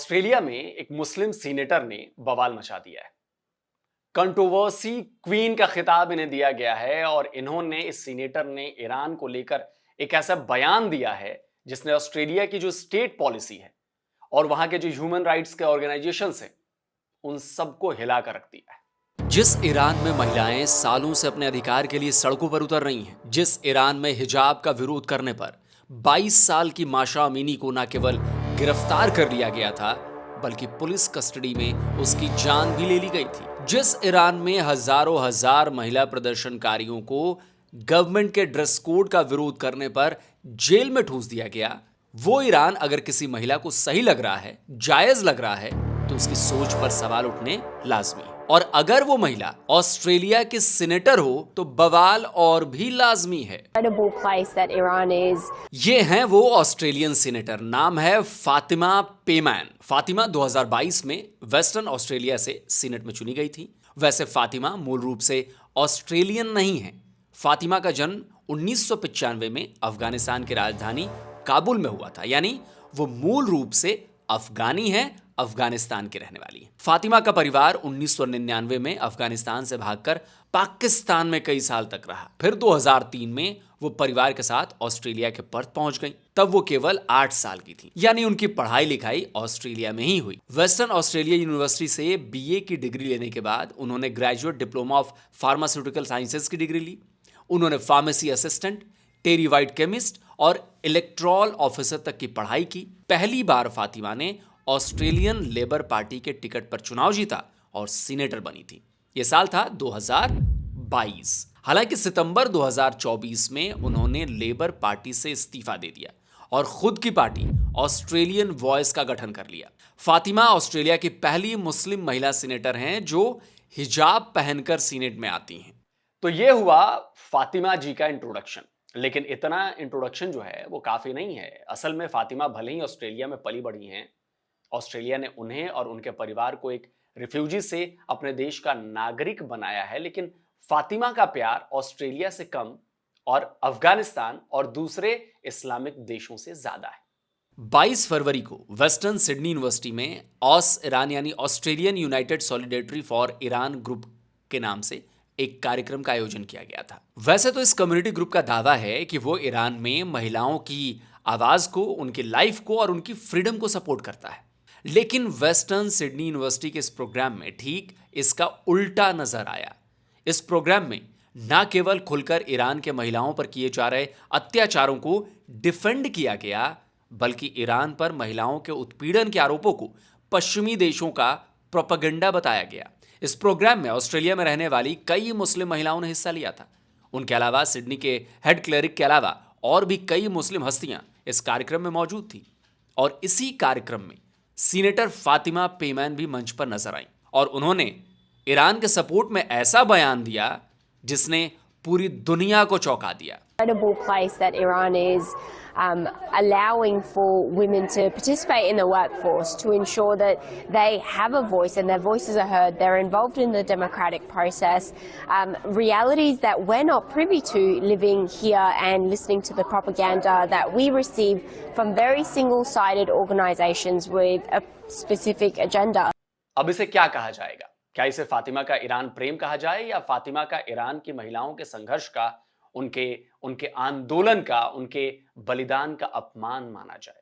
Australia में एक मुस्लिम senator ने बवाल मचा दिया है। कंट्रोवर्सी क्वीन का खिताब इन्हें दिया गया है और इन्होंने इस सीनेटर ने ईरान को लेकर एक ऐसा बयान दिया है जिसने ऑस्ट्रेलिया की जो स्टेट पॉलिसी है और वहां के जो ह्यूमन राइट्स के ऑर्गेनाइजेशंस हैं उन सबको हिला कर रख दिया है। जिस ईरान में महिलाएं सालों से अपने अधिकार के लिए सड़कों पर उतर रही हैं, जिस ईरान में हिजाब का विरोध करने पर 22 साल की माशा अमीनी को न केवल गिरफ्तार कर लिया गया था बल्कि पुलिस कस्टडी में उसकी जान भी ले ली गई थी, जिस ईरान में हजारों हजार महिला प्रदर्शनकारियों को गवर्नमेंट के ड्रेस कोड का विरोध करने पर जेल में ठूंस दिया गया, वो ईरान अगर किसी महिला को सही लग रहा है, जायज लग रहा है, तो उसकी सोच पर सवाल उठने लाजमी है। और अगर वो महिला ऑस्ट्रेलिया के सीनेटर हो तो बवाल और भी लाजमी है। ये हैं वो ऑस्ट्रेलियन सीनेटर, नाम है फातिमा पेमैन। फातिमा 2022 में वेस्टर्न ऑस्ट्रेलिया से सीनेट में चुनी गई थी। वैसे फातिमा मूल रूप से ऑस्ट्रेलियन नहीं है। फातिमा का जन्म 1995 में अफगानिस्तान की राजधानी काबुल में हुआ था, यानी वो मूल रूप से अफगानी है, अफगानिस्तान की रहने वाली है। फातिमा का परिवार 1999 में अफगानिस्तान से भागकर पाकिस्तान में कई साल तक रहा। फिर 2003 में वो परिवार के साथ ऑस्ट्रेलिया के पर्थ पहुंच गई। तब वो केवल 8 साल की थी, यानी उनकी पढ़ाई लिखाई ऑस्ट्रेलिया में ही हुई। वेस्टर्न ऑस्ट्रेलिया यूनिवर्सिटी से बीए की डिग्री लेने के बाद उन्होंने graduate diploma of pharmaceutical sciences की डिग्री ली। उन्होंने फार्मेसी असिस्टेंट, टेरीवाइट केमिस्ट और इलेक्ट्रॉल ऑफिसर तक की पढ़ाई की। पहली बार फातिमा ने ऑस्ट्रेलियन लेबर पार्टी के टिकट पर चुनाव जीता और सीनेटर बनी थी। यह साल था 2022। हालांकि सितंबर 2024 में उन्होंने लेबर पार्टी से इस्तीफा दे दिया और खुद की पार्टी ऑस्ट्रेलियन वॉइस का गठन कर लिया। फातिमा ऑस्ट्रेलिया की पहली मुस्लिम महिला सीनेटर हैं जो हिजाब पहनकर सीनेट में आती हैं। तो यह हुआ फातिमा जी का इंट्रोडक्शन, लेकिन इतना इंट्रोडक्शन जो है वो काफी नहीं है। असल में फातिमा भले ही ऑस्ट्रेलिया में पली बढ़ी हैं, ऑस्ट्रेलिया ने उन्हें और उनके परिवार को एक रिफ्यूजी से अपने देश का नागरिक बनाया है, लेकिन फातिमा का प्यार ऑस्ट्रेलिया से कम और अफगानिस्तान और दूसरे इस्लामिक देशों से ज्यादा है। 22 फरवरी को वेस्टर्न सिडनी यूनिवर्सिटी में ऑस ईरान यानी Australian United solidarity for Iran group के नाम से एक कार्यक्रम का आयोजन किया गया था। वैसे तो इस कम्युनिटी ग्रुप का दावा है कि वो ईरान में महिलाओं की आवाज को, उनकी लाइफ को और उनकी फ्रीडम को सपोर्ट करता है, लेकिन वेस्टर्न सिडनी यूनिवर्सिटी के इस प्रोग्राम में ठीक इसका उल्टा नजर आया। इस प्रोग्राम में न केवल खुलकर ईरान के महिलाओं पर किए जा रहे अत्याचारों को डिफेंड किया गया, बल्कि ईरान पर महिलाओं के उत्पीड़न के आरोपों को पश्चिमी देशों का प्रोपेगेंडा बताया गया। इस प्रोग्राम में ऑस्ट्रेलिया में रहने वाली कई मुस्लिम महिलाओं ने हिस्सा लिया था। उनके अलावा सिडनी के हेड क्लेरिक के अलावा और भी कई मुस्लिम हस्तियां इस कार्यक्रम में मौजूद थी और इसी कार्यक्रम में सीनेटर फातिमा पेमैन भी मंच पर नजर आई और उन्होंने ईरान के सपोर्ट में ऐसा बयान दिया जिसने पूरी दुनिया को चौंका दिया। Allowing for women to participate in the workforce to ensure that they have a voice and their voices are heard, they're involved in the democratic process, realities that we're not privy to living here and listening to the propaganda that we receive from very single-sided organizations with a specific agenda. अब इसे क्या कहा जाएगा? क्या इसे फातिमा का Iran प्रेम कहा जाए या फातिमा का ईरान की महिलाओं के संघर्ष का, उनके आंदोलन का, उनके बलिदान का अपमान माना जाए?